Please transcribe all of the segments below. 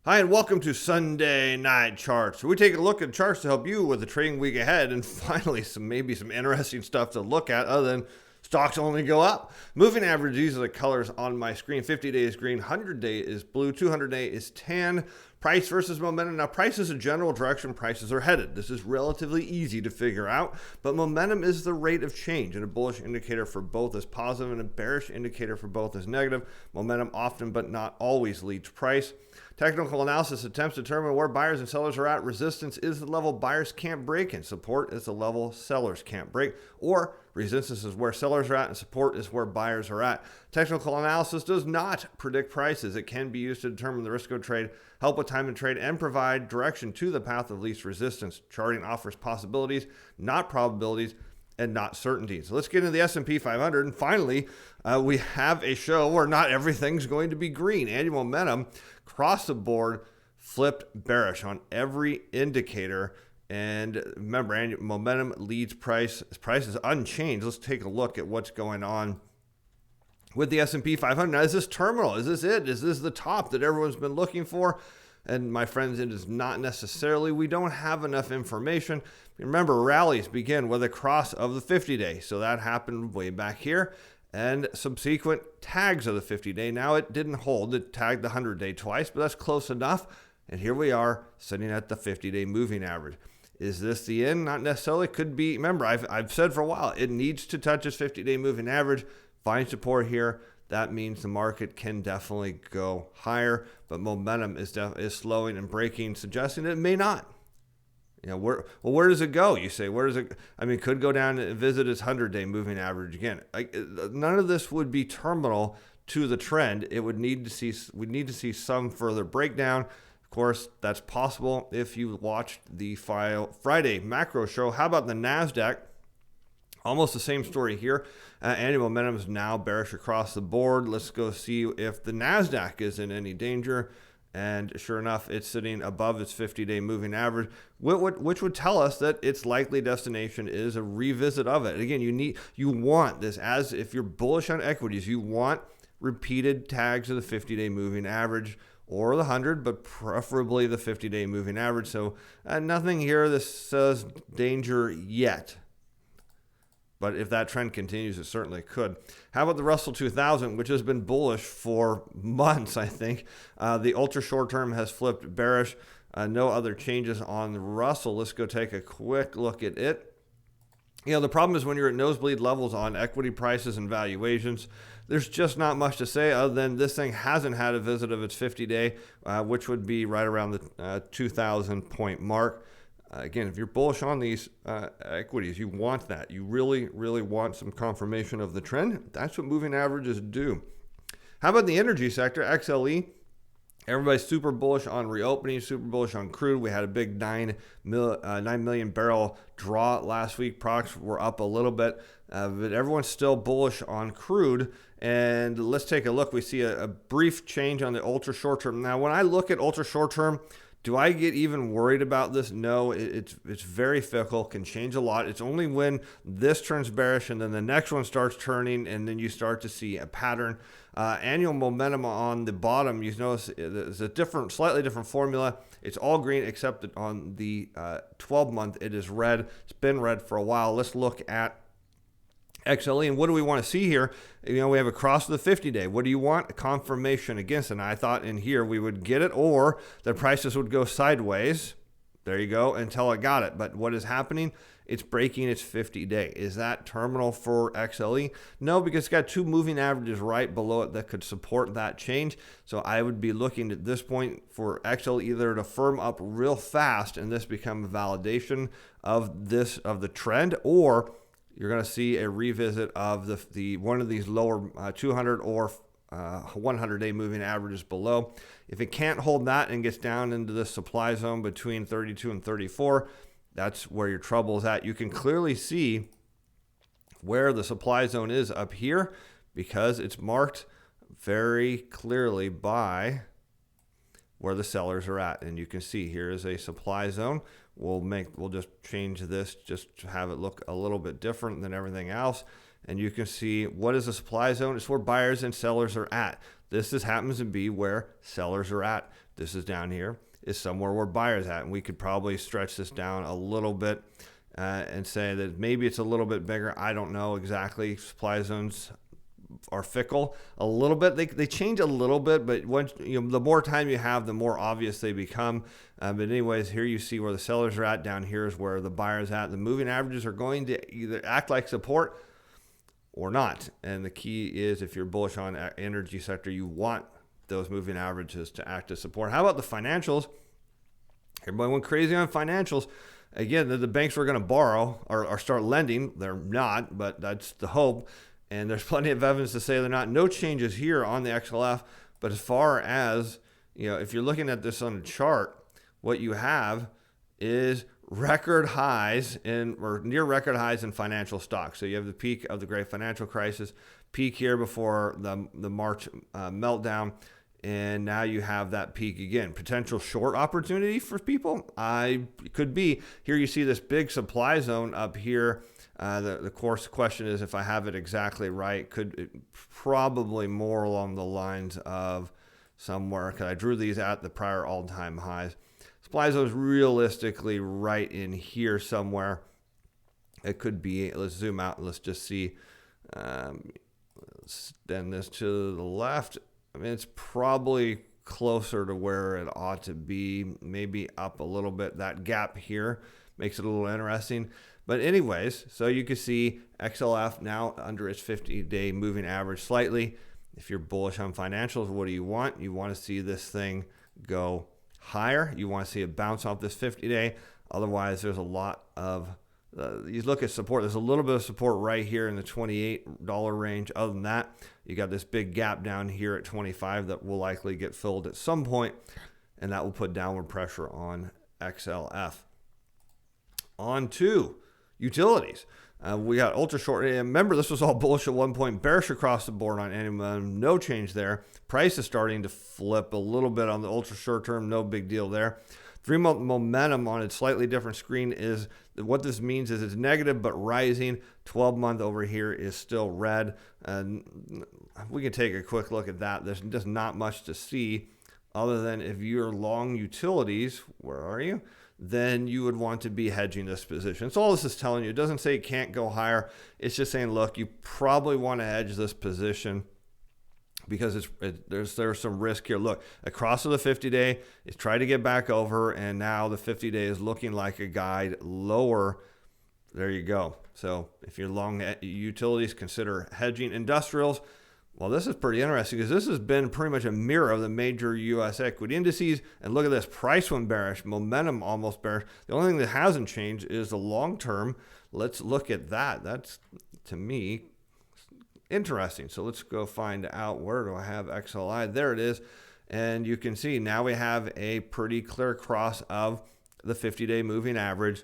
Hi, and welcome to Sunday Night Charts, where we take a look at charts to help you with the trading week ahead, and finally maybe some interesting stuff to look at other than stocks only go up. Moving average, these are the colors on my screen. 50-day is green, 100-day is blue, 200-day is tan. Price versus momentum. Now, price is a general direction prices are headed. This is relatively easy to figure out, but momentum is the rate of change, and a bullish indicator for both is positive and a bearish indicator for both is negative. Momentum often but not always leads price. Technical analysis attempts to determine where buyers and sellers are at. Resistance is the level buyers can't break, and support is the level sellers can't break. Or resistance is where sellers are at, and support is where buyers are at. Technical analysis does not predict prices. It can be used to determine the risk of trade, help with time to trade, and provide direction to the path of least resistance. Charting offers possibilities, not probabilities, and not certainties. So let's get into the S&P 500. And finally, we have a show where not everything's going to be green. Annual momentum across the board flipped bearish on every indicator. And remember, annual momentum leads price. Price is unchanged. Let's take a look at what's going on with the S&P 500. Now, is this terminal? Is this it? Is this the top that everyone's been looking for? And my friends, it is not necessarily. We don't have enough information. Remember, rallies begin with a cross of the 50-day. So that happened way back here. And subsequent tags of the 50-day. Now, it didn't hold. It tagged the 100-day twice, but that's close enough. And here we are sitting at the 50-day moving average. Is this the end? Not necessarily. Could be. Remember, I've said for a while, it needs to touch its 50-day moving average. Find support here. That means the market can definitely go higher, but momentum is slowing and breaking, suggesting it may not. You know, where does it go? You say, where does it? I mean, could go down and visit its 100-day moving average again. None of this would be terminal to the trend. It would need to see. We need to see some further breakdown. Of course, that's possible if you watched the Friday macro show. How about the NASDAQ? Almost the same story here. Annual momentum is now bearish across the board. Let's go see if the NASDAQ is in any danger. And sure enough, it's sitting above its 50-day moving average, which would tell us that its likely destination is a revisit of it. Again, you want this, as if you're bullish on equities, you want repeated tags of the 50-day moving average or the 100, but preferably the 50-day moving average. So nothing here that says danger yet. But if that trend continues, it certainly could. How about the Russell 2000, which has been bullish for months, I think. The ultra short term has flipped bearish. No other changes on the Russell. Let's go take a quick look at it. You know, the problem is when you're at nosebleed levels on equity prices and valuations, there's just not much to say other than this thing hasn't had a visit of its 50-day, which would be right around the 2,000 point mark. Again, if you're bullish on these equities, you want that. You really, really want some confirmation of the trend. That's what moving averages do. How about the energy sector, XLE? Everybody's super bullish on reopening, super bullish on crude. We had a big 9 million barrel draw last week. Products were up a little bit, but everyone's still bullish on crude. And let's take a look. We see a brief change on the ultra short term. Now, when I look at ultra short term, do I get even worried about this? No, it's very fickle, can change a lot. It's only when this turns bearish and then the next one starts turning and then you start to see a pattern. Annual momentum on the bottom, you notice it's a slightly different formula. It's all green except that on the 12-month, it is red. It's been red for a while. Let's look at XLE, and what do we want to see here? You know, we have a cross of the 50-day. What do you want? A confirmation against it. And I thought in here we would get it, or the prices would go sideways. There you go, until it got it. But what is happening? It's breaking its 50-day. Is that terminal for XLE? No, because it's got two moving averages right below it that could support that change. So I would be looking at this point for XLE either to firm up real fast and this become a validation of the trend, or you're going to see a revisit of the one of these lower 200 or 100-day moving averages below. If it can't hold that and gets down into the supply zone between 32 and 34, that's where your trouble is at. You can clearly see where the supply zone is up here because it's marked very clearly by where the sellers are at. And you can see here is a supply zone. We'll just change this just to have it look a little bit different than everything else. And you can see what is the supply zone. It's where buyers and sellers are at. This happens to be where sellers are at. this is down here, is somewhere where buyers at. And we could probably stretch this down a little bit and say that maybe it's a little bit bigger. I don't know exactly. Supply zones are fickle a little bit. They change a little bit, but once the more time you have, the more obvious they become. But anyways, here you see where the sellers are at. Down here is where the buyers at. The moving averages are going to either act like support or not. And the key is, if you're bullish on energy sector, you want those moving averages to act as support. How about the financials? Everybody went crazy on financials. Again, the banks were going to borrow or start lending. They're not, but that's the hope. And there's plenty of evidence to say they're not. No changes here on the XLF. But as far as, if you're looking at this on a chart, what you have is record highs or near record highs in financial stocks. So you have the peak of the great financial crisis, peak here before the March meltdown. And now you have that peak again. Potential short opportunity for people? Could be. Here you see this big supply zone up here. The course question is, if I have it exactly right, probably more along the lines of somewhere, because I drew these at the prior all-time highs. Supply zone is realistically right in here somewhere. It could be. Let's zoom out and let's just see. Let's extend this to the left. I mean, it's probably closer to where it ought to be, maybe up a little bit. That gap here makes it a little interesting. But anyways, so you can see XLF now under its 50-day moving average slightly. If you're bullish on financials, what do you want? You want to see this thing go higher. You want to see it bounce off this 50-day. Otherwise, there's a lot of you look at support. There's a little bit of support right here in the $28 range. Other than that, you got this big gap down here at 25 that will likely get filled at some point, and that will put downward pressure on XLF. On to utilities. We got ultra short. And remember, this was all bullish at one point, bearish across the board on any momentum. No change there. Price is starting to flip a little bit on the ultra short term. No big deal there. 3-month momentum on a slightly different screen is what this means is it's negative but rising. 12-month over here is still red. And we can take a quick look at that. There's just not much to see other than if you're long utilities, where are you? Then you would want to be hedging this position. So all this is telling you, it doesn't say it can't go higher. It's just saying, look, you probably want to hedge this position because there's some risk here. Look, across to the 50-day, it's tried to get back over, and now the 50-day is looking like a guide lower. There you go. So if you're long utilities, consider hedging. Industrials, well, this is pretty interesting because this has been pretty much a mirror of the major U.S. equity indices. And look at this, price went bearish, momentum almost bearish. The only thing that hasn't changed is the long term. Let's look at that. That's, to me, interesting. So let's go find out, where do I have XLI? There it is. And you can see now we have a pretty clear cross of the 50-day moving average.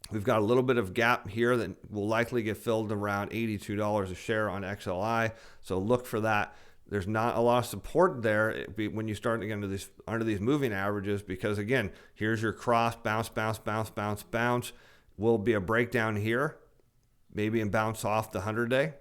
We've got a little bit of gap here that will likely get filled around $82 a share on XLI. So look for that. There's not a lot of support there when you start to get under these moving averages, because again, here's your cross, bounce, bounce, bounce, bounce, bounce. Will be a breakdown here, maybe, and bounce off the 100-day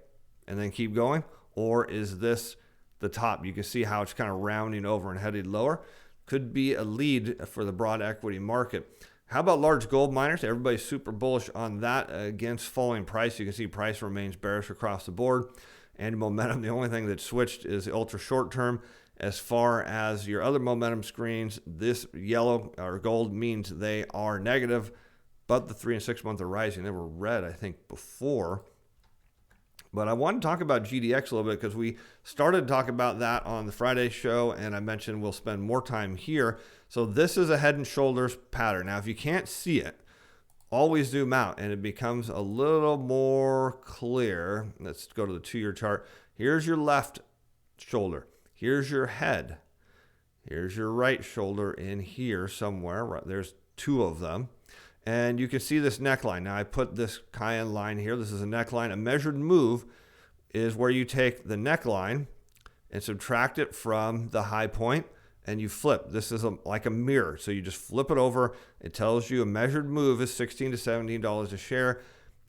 and then keep going. Or is this the top? You can see how it's kind of rounding over and headed lower. Could be a lead for the broad equity market. How about large gold miners? Everybody's super bullish on that against falling price. You can see price remains bearish across the board. And momentum, the only thing that switched is the ultra short term. As far as your other momentum screens, this yellow or gold means they are negative, but the 3 and 6 month are rising. They were red, I think, before. But I want to talk about GDX a little bit because we started to talk about that on the Friday show, and I mentioned we'll spend more time here. So this is a head and shoulders pattern. Now, if you can't see it, always zoom out and it becomes a little more clear. Let's go to the 2-year chart. Here's your left shoulder. Here's your head. Here's your right shoulder in here somewhere. Right, there's 2 of them. And you can see this neckline. Now, I put this cayenne line here. This is a neckline. A measured move is where you take the neckline and subtract it from the high point, and you flip. This is like a mirror. So you just flip it over. It tells you a measured move is $16 to $17 a share.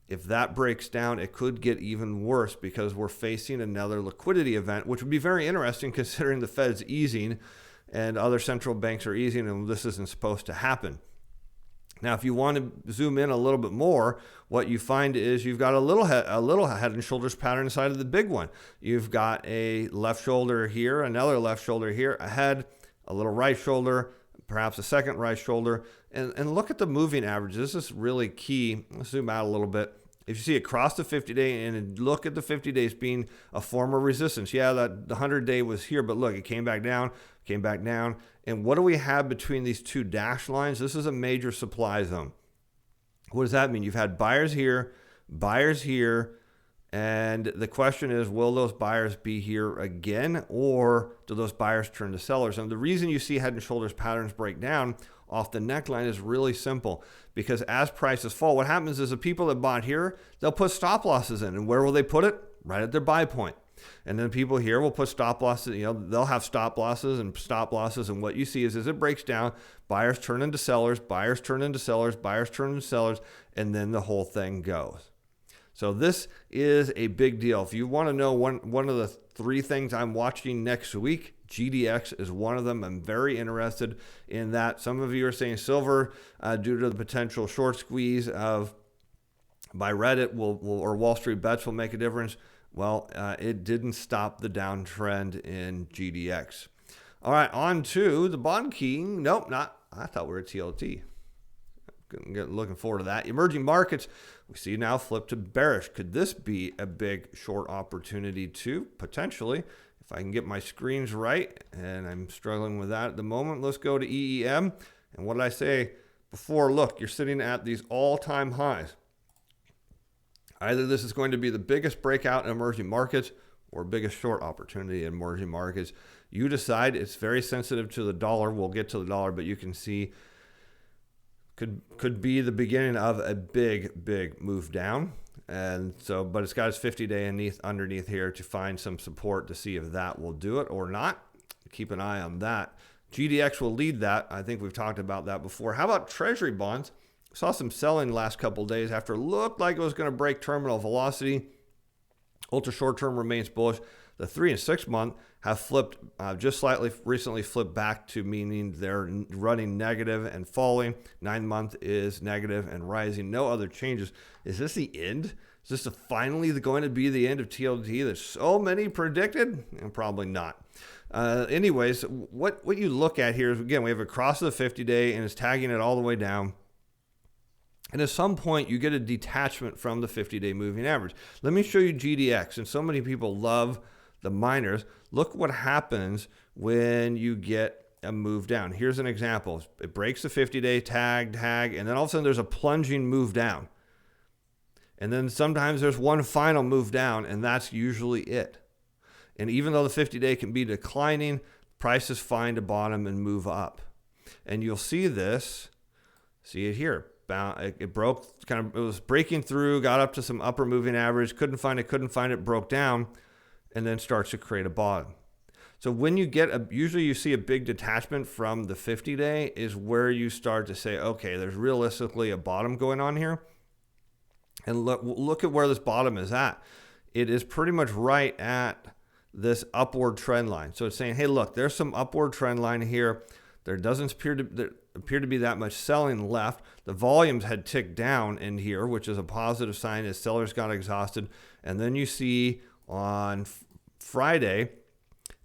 If that breaks down, it could get even worse because we're facing another liquidity event, which would be very interesting considering the Fed's easing. and other central banks are easing, and this isn't supposed to happen. Now, if you want to zoom in a little bit more, what you find is you've got a little head and shoulders pattern inside of the big one. You've got a left shoulder here, another left shoulder here, a head, a little right shoulder, perhaps a second right shoulder. And look at the moving average. This is really key. Let's zoom out a little bit. If you see across the 50-day and look at the 50 days being a form of resistance, yeah, the 100-day was here, but look, it came back down. And what do we have between these two dashed lines? This is a major supply zone. What does that mean? You've had buyers here, and the question is, will those buyers be here again, or do those buyers turn to sellers? And the reason you see head and shoulders patterns break down off the neckline is really simple, because as prices fall, what happens is the people that bought here, they'll put stop losses in. And where will they put it? Right at their buy point. And then people here will put stop losses, they'll have stop losses. And what you see is as it breaks down, buyers turn into sellers, and then the whole thing goes. So this is a big deal. If you want to know one of the three things I'm watching next week, GDX is one of them. I'm very interested in that. Some of you are saying silver due to the potential short squeeze by Reddit or Wall Street Bets will make a difference. Well, it didn't stop the downtrend in GDX. All right, on to the bond key. Nope, not. I thought we were at TLT. Looking forward to that. Emerging markets, we see now flip to bearish. Could this be a big short opportunity too? Potentially, if I can get my screens right, and I'm struggling with that at the moment. Let's go to EEM. And what did I say before? Look, you're sitting at these all-time highs. Either this is going to be the biggest breakout in emerging markets or biggest short opportunity in emerging markets. You decide. It's very sensitive to the dollar. We'll get to the dollar, but you can see could be the beginning of a big move down. And so, but it's got its 50-day underneath here to find some support to see if that will do it or not. Keep an eye on that. GDX will lead that. I think we've talked about that before. How about Treasury bonds? Saw some selling last couple of days after it looked like it was going to break terminal velocity. Ultra short term remains bullish. The 3 and 6 month have flipped just slightly recently flipped back to meaning they're running negative and falling. 9 month is negative and rising. No other changes. Is this the end? Is this finally going to be the end of TLT that so many predicted? And probably not. Anyways, what you look at here is, again, we have across the 50-day and it's tagging it all the way down. And at some point, you get a detachment from the 50-day moving average. Let me show you GDX. And so many people love the miners. Look what happens when you get a move down. Here's an example. It breaks the 50-day tag, and then all of a sudden there's a plunging move down. And then sometimes there's one final move down, and that's usually it. And even though the 50-day can be declining, prices find a bottom and move up. And you'll see this, see it here. It broke, it was breaking through, got up to some upper moving average, couldn't find it, broke down, and then starts to create a bottom. So when you get usually you see a big detachment from the 50-day is where you start to say, okay, there's realistically a bottom going on here. And look at where this bottom is at. It is pretty much right at this upward trend line. So it's saying, hey, look, there's some upward trend line here. There doesn't appear to be that much selling left. The volumes had ticked down in here, which is a positive sign as sellers got exhausted. And then you see on Friday,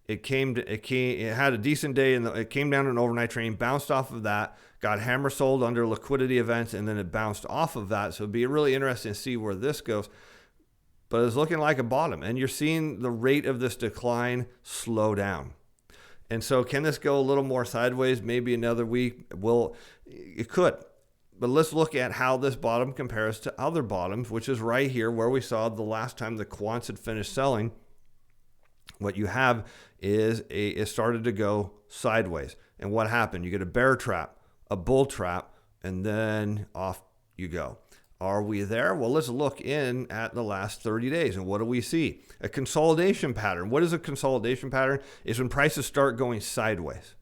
it had a decent day, and it came down an overnight trend, bounced off of that, got hammer sold under liquidity events, and then it bounced off of that. So it'd be really interesting to see where this goes. But it's looking like a bottom, and you're seeing the rate of this decline slow down. And so can this go a little more sideways, maybe another week? Well, it could. But let's look at how this bottom compares to other bottoms, which is right here where we saw the last time the quants had finished selling. What you have is it started to go sideways. And what happened? You get a bear trap, a bull trap, and then off you go. Are we there? Well, let's look in at the last 30 days. And what do we see? A consolidation pattern. What is a consolidation pattern? It's when prices start going sideways.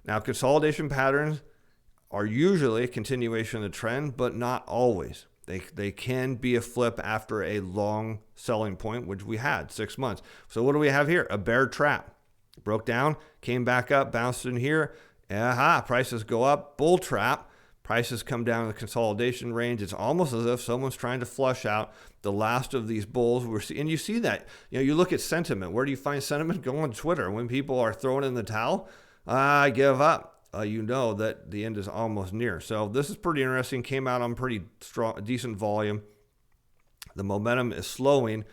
Now, consolidation patterns are usually a continuation of the trend, but not always. They can be a flip after a long selling point, which we had 6 months. So what do we have here? A bear trap. Broke down, came back up, bounced in here. Aha, prices go up, bull trap. Prices come down in the consolidation range. It's almost as if someone's trying to flush out the last of these bulls. And you see that. You look at sentiment. Where do you find sentiment? Go on Twitter. When people are throwing in the towel, I give up. You know that the end is almost near. So this is pretty interesting. Came out on pretty strong, decent volume. The momentum is slowing.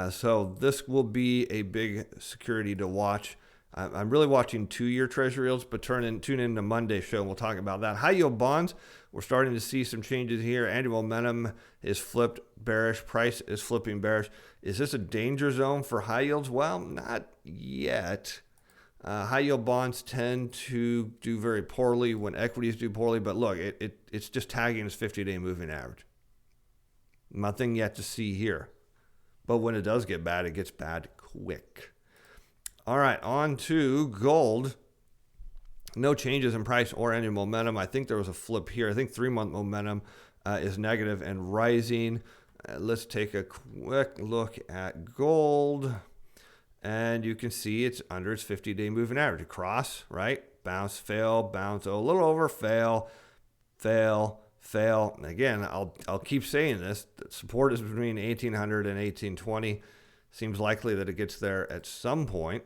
So this will be a big security to watch. I'm really watching 2-year Treasury yields, but tune in to Monday's show and we'll talk about that. High yield bonds, we're starting to see some changes here. Annual momentum is flipped bearish. Price is flipping bearish. Is this a danger zone for high yields? Well, not yet. High yield bonds tend to do very poorly when equities do poorly, but look, it's just tagging its 50-day moving average. Nothing yet to see here. But when it does get bad, it gets bad quick. All right, on to gold. No changes in price or any momentum. I think there was a flip here. I think 3-month momentum is negative and rising. Let's take a quick look at gold. And you can see it's under its 50-day moving average. Across, right? Bounce, fail, bounce, a little over, fail, fail, fail. And again, I'll keep saying this. The support is between 1800 and 1820. Seems likely that it gets there at some point.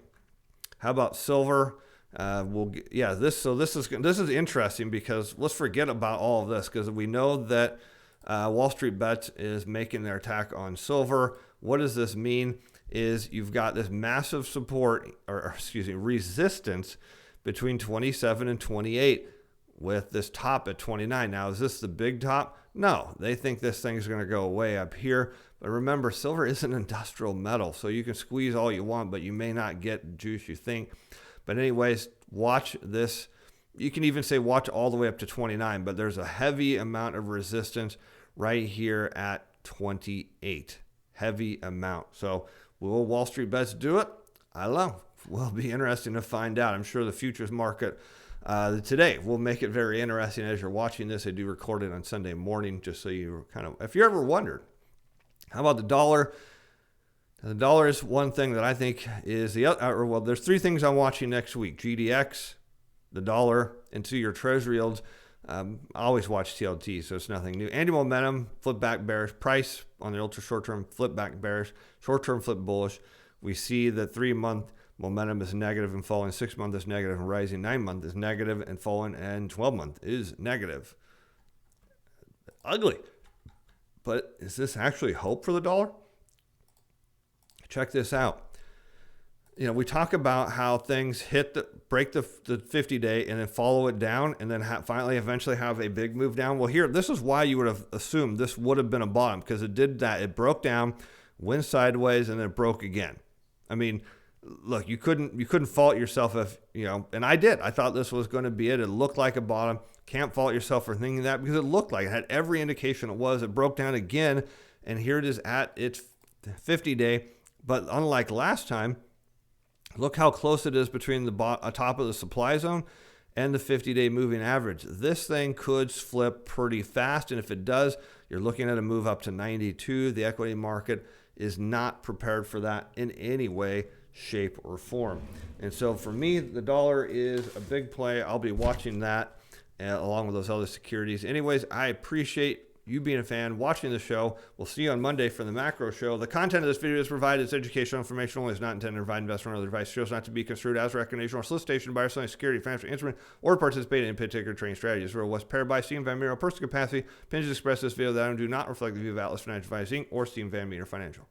How about silver? This is interesting because let's forget about all of this because we know that Wall Street Bets is making their attack on silver. What does this mean? Is you've got this massive support resistance between 27 and 28 with this top at 29. Now, is this the big top? No, they think this thing is going to go way up here. But remember, silver is an industrial metal, so you can squeeze all you want, but you may not get the juice you think. But anyways, watch this. You can even say watch all the way up to 29, but there's a heavy amount of resistance right here at 28. Heavy amount. So will Wall Street Bets do it? I don't know. Will be interesting to find out. I'm sure the futures market today will make it very interesting as you're watching this. I do record it on Sunday morning just so you if you ever wondered, how about the dollar? The dollar is one thing that I think is there's 3 things I'm watching next week. GDX, the dollar, and 2-year Treasury yields. I always watch TLT, so it's nothing new. Annual momentum, flip back bearish. Price on the ultra short term, flip back bearish. Short term, flip bullish. We see that 3-month momentum is negative and falling. 6-month is negative and rising. 9-month is negative and falling. And 12-month is negative. Ugly. But is this actually hope for the dollar? Check this out. We talk about how things break the 50-day and then follow it down and then eventually have a big move down. Well, here, this is why you would have assumed this would have been a bottom because it did that. It broke down, went sideways, and then it broke again. I mean, look, you couldn't fault yourself if, and I did. I thought this was going to be it. It looked like a bottom. Can't fault yourself for thinking that because it looked like it had every indication it was. It broke down again, and here it is at its 50-day. But unlike last time, look how close it is between the top of the supply zone and the 50-day moving average. This thing could flip pretty fast, and if it does, you're looking at a move up to 92. The equity market is not prepared for that in any way, shape, or form. And so for me, the dollar is a big play. I'll be watching that along with those other securities. Anyways, I appreciate you being a fan, watching the show. We'll see you on Monday for the macro show. The content of this video is provided as educational information only. It's not intended to provide investment or other advice. It shows not to be construed as recognition or solicitation by or selling security, financial instrument, or participate in particular trading strategies. Or was paired by Stephen Van Meter, personal capacity. Opinions expressed in this video that I do not reflect the view of Atlas Financial Advising or Stephen Van Meter Financial.